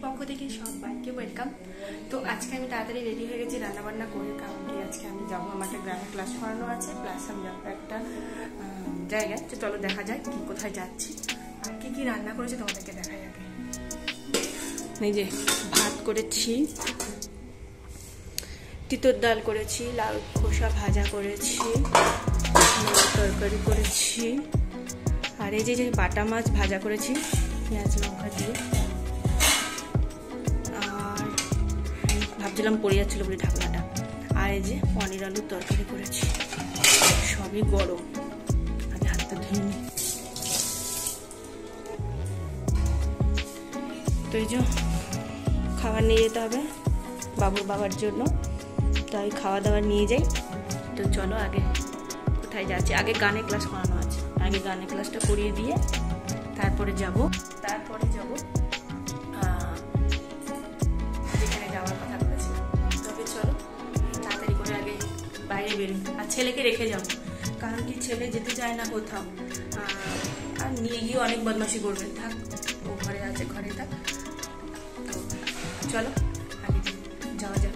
পক্ষ থেকে সবাইকে ওয়েলকাম। তো আজকে আমি তাড়াতাড়ি রেডি হয়ে গেছি রান্না বান্না করে, কারণ কি আজকে আমি যাবো, আমার একটা গ্রামে ক্লাস করানো আছে, প্লাস আমি যাবো একটা জায়গায়। তো চলো দেখা যায় কি কোথায় যাচ্ছি আর কি কি রান্না করেছি তোমাদেরকে দেখাই আগে। এই যে ভাত করেছি, তিতর ডাল করেছি, লাউ খোসা ভাজা করেছি, তরকারি করেছি, আর এই যে বাটা মাছ ভাজা করেছি পেঁয়াজ লঙ্কা দিয়ে। আর ভাবছিলাম পড়ে যাচ্ছিল বলে ঢাকনাটা। আর এই যে পনির আলুর তরকারি করেছি, সবই গরম, আগে হাতটা ধুয়ে নিই। তো এই যে খাবার নিয়ে যেতে হবে বাবুর বাবার জন্য, তাই খাওয়া দাওয়া নিয়ে যাই। তো চলো আগে কোথায় যাচ্ছি, আগে গানের ক্লাস করানো আছে, আগে গানের ক্লাসটা করিয়ে দিয়ে তারপরে যাব যেখানে যাওয়ার কথা বলেছিলাম। তবে চলো তাড়াতাড়ি করে আগে বাইরে বেরোই, আর ছেলেকে রেখে যাবো, কারণ কি ছেলে যেতে চায় না কোথাও, আর নিয়ে গিয়ে অনেক বদমাশি করবে। থাক, ও ঘরে আছে, ঘরে থাক। তো চলো আগে যাওয়া যাক।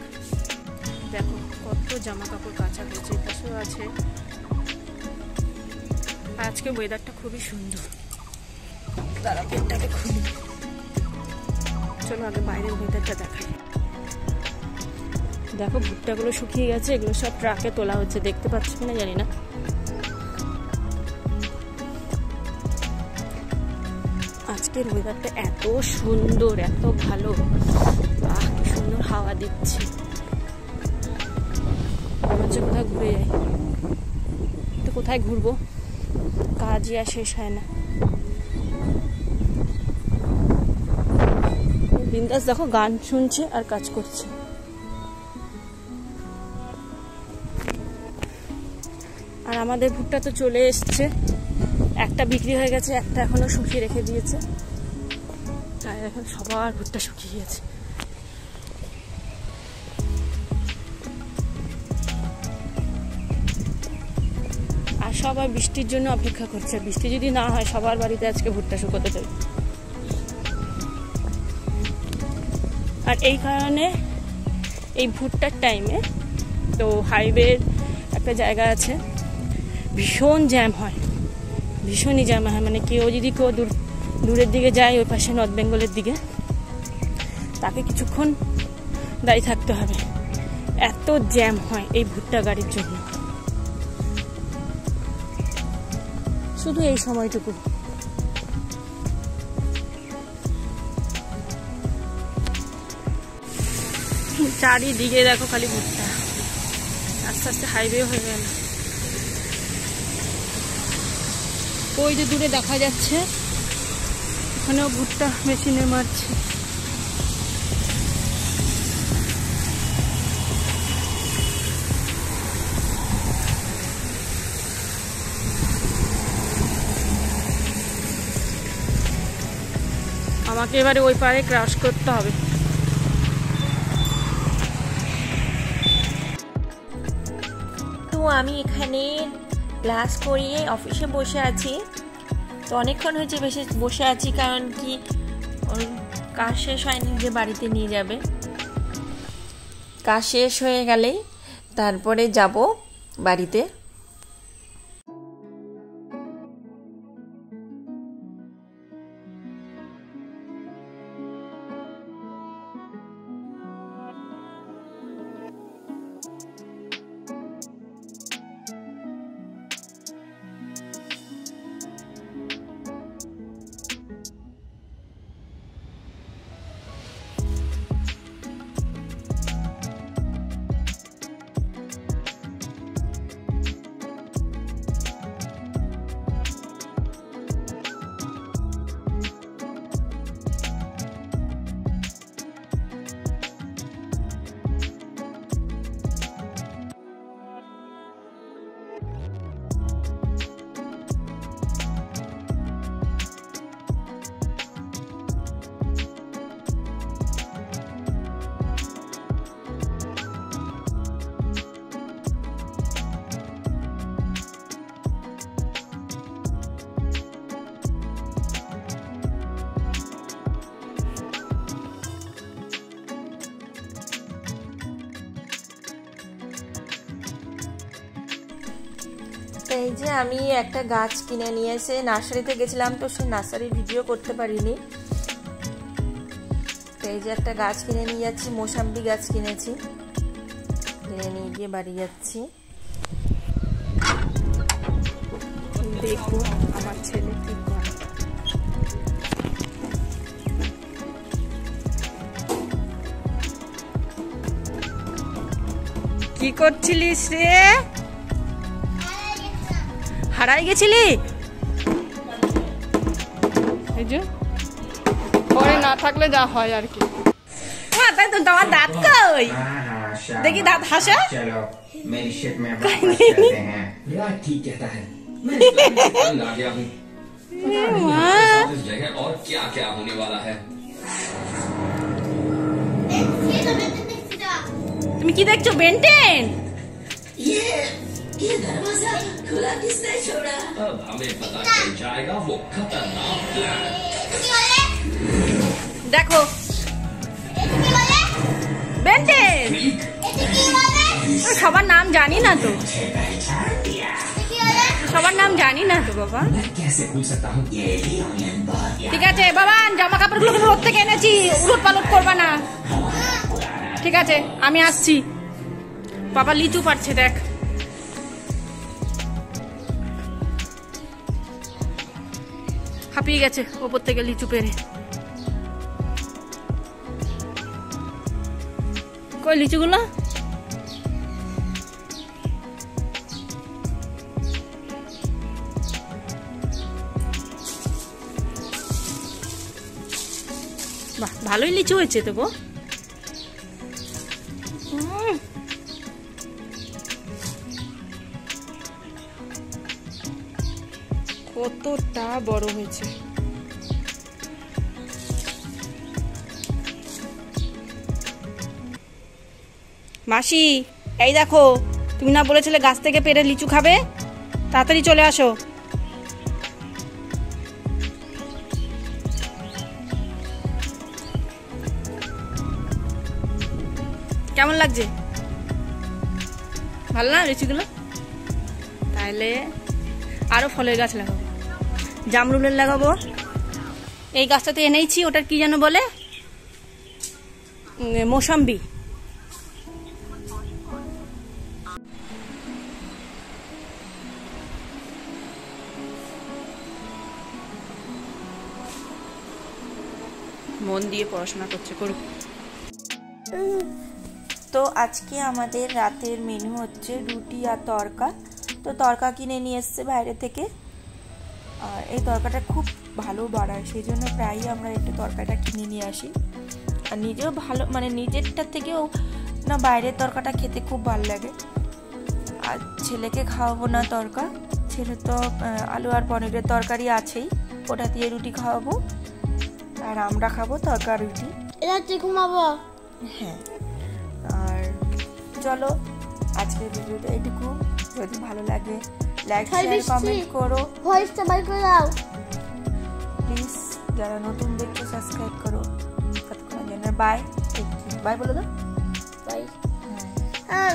দেখো কত জামা কাপড় কাচা হয়েছে, পাশেও আছে। আজকে ওয়েদারটা খুবই সুন্দর। তারা পেটটাকে খুলি, চলো আগে বাইরের ওয়েদারটা দেখাই। দেখো ভুট্টাগুলো শুকিয়ে গেছে, এগুলো সব ট্রাকে তোলা হচ্ছে, দেখতে পাচ্ছ কিনা জানি না। আজকের ওয়েদারটা এত সুন্দর, এত ভালো, বাহ কি সুন্দর হাওয়া দিচ্ছে। মনে হচ্ছে কোথায় ঘুরে যাই, তো কোথায় ঘুরবো, কাজই আর শেষ হয় না। বিন্দাস দেখো গান শুনছে আর কাজ করছে। আর আমাদের ভুট্টা তো চলে এসছে, একটা বিক্রি হয়ে গেছে, একটা এখনো শুকিয়ে রেখে দিয়েছে। আর এখন সবার ভুট্টা শুকিয়ে গেছে। আর সবাই বৃষ্টির জন্য অপেক্ষা করছে, বৃষ্টি যদি না হয় সবার বাড়িতে আজকে ভুট্টা শুকোতে দেবে। আর এই কারণে এই ভুট্টার টাইমে তো হাইওয়ের একটা জায়গা আছে, ভীষণ জ্যাম হয়, ভীষণই জ্যাম হয়। মানে কেউ যদি দূরের দিকে যায়, ওই পাশে নর্থ বেঙ্গলের দিকে, তাকে কিছুক্ষণ দাঁড়িয়ে থাকতে হবে, এত জ্যাম হয় এই ভুট্টা গাড়ির জন্য। শুধু এই সময়টুকু। চারিদিকে দেখো খালি ভুট্টা, আস্তে আস্তে হাইওয়ে হয়ে গেল। ওই যে দূরে দেখা যাচ্ছে, ওখানেও ভুট্টা মেশিনে মারছে। আমাকে এবারে ওই পারে ক্রস করতে হবে। তো আমি এখানে ক্লাস করিয়ে অফিসে বসে আছি। তো অনেকক্ষণ হয়েছে বসে আছি, কারণ কি ওর কাজ শেষ হয়নি, যে বাড়িতে নিয়ে যাবে। কাজ শেষ হয়ে গেলেই তারপরে যাব বাড়িতে। তো এই যে আমি একটা গাছ কিনে নিয়ে এসে নার্সারিতে গেছিলাম, তো সেই নার্সারির ভিডিও করতে পারিনি। তো এই যে একটা গাছ কিনে নিয়ে যাচ্ছি, মৌসাম্বি গাছ কিনেছি, কিনে নিয়ে গিয়ে বাড়ি যাচ্ছি। দেখবো আমার ছেলে কি করে। কি করছিলিস রে? হারাই গেছিলি? এই যে পরে না থাকলে যা হয় আর কি। তাই তো তোমার দাঁত কই? দেখি দাঁত হাসা। चलो मेरी शिप में वापस चलते हैं। यार ठीक कहता है। मैं आ गया हूँ। इस जगह और क्या क्या होने वाला है। তুমি কি দেখছো বেন্টেন? ये दरवाजा खुला किसने छोड़ा? अब हमें पता चल जाएगा वो खतरनाक प्लान। দেখো বেন্টেন, সবার নাম জানি না তো, সবার নাম জানি না তো বাবা। कैसे भूल सकता हूँ ये ঠিক আছে বাবা, জামা কাপড়গুলো রোদ থেকে এনেছি, উলট পালট করবা না। ঠিক আছে আমি আসছি। বাবা লিচু পারছে, দেখ। হাঁপিয়ে গেছে ওপর থেকে লিচু পেরে। কই লিচুগুলো? বাহ, ভালোই লিচু হয়েছে তো গো। কতটা বড় হয়েছে। মাসি এই দেখো, তুমি না বলেছিলে গাছ থেকে পেড়ে লিচু খাবে? তাড়াতাড়ি চলে আসো। কেমন লাগছে? ভালো না লিচুগুলো? তাহলে আরো ফলের গাছ লাগাবো, জামরুলের লাগাবো। এই গাছটাতে এনেছি, ওটার কি যেন বলে, মৌসাম্বি। মন দিয়ে পড়াশোনা করছে, করুক। তো আজকে আমাদের রাতের মেনু হচ্ছে রুটি আর তড়কা। তো তড়কা কিনে নিয়ে এসছে বাইরে থেকে, আর এই তড়কাটা খুব ভালো বাড়ায়, সেই জন্য প্রায়ই আমরা একটু তড়কাটা কিনে নিয়ে আসি। আর নিজেও ভালো, মানে নিজেরটার থেকেও না বাইরের তড়কাটা খেতে খুব ভালো লাগে। আর ছেলেকে খাওয়াবো না তড়কা, ছেলে তো আলু আর পনিরের তরকারি আছেই, ওটা দিয়ে রুটি খাওয়াবো, আর আমরা খাবো তড়কা রুটি। রাতে ঘুমাবো। হ্যাঁ, আর চলো আজকের ভিডিওটা এইটুকু। যদি ভালো লাগে লাইক শেয়ার কমেন্ট করো, ভয়েসটা বাই করে দাও প্লিজ। যারা নতুন দেখছো সাবস্ক্রাইব করো। ততক্ষণের জন্য বাই। বাই বলে দাও। বাই। হ্যাঁ।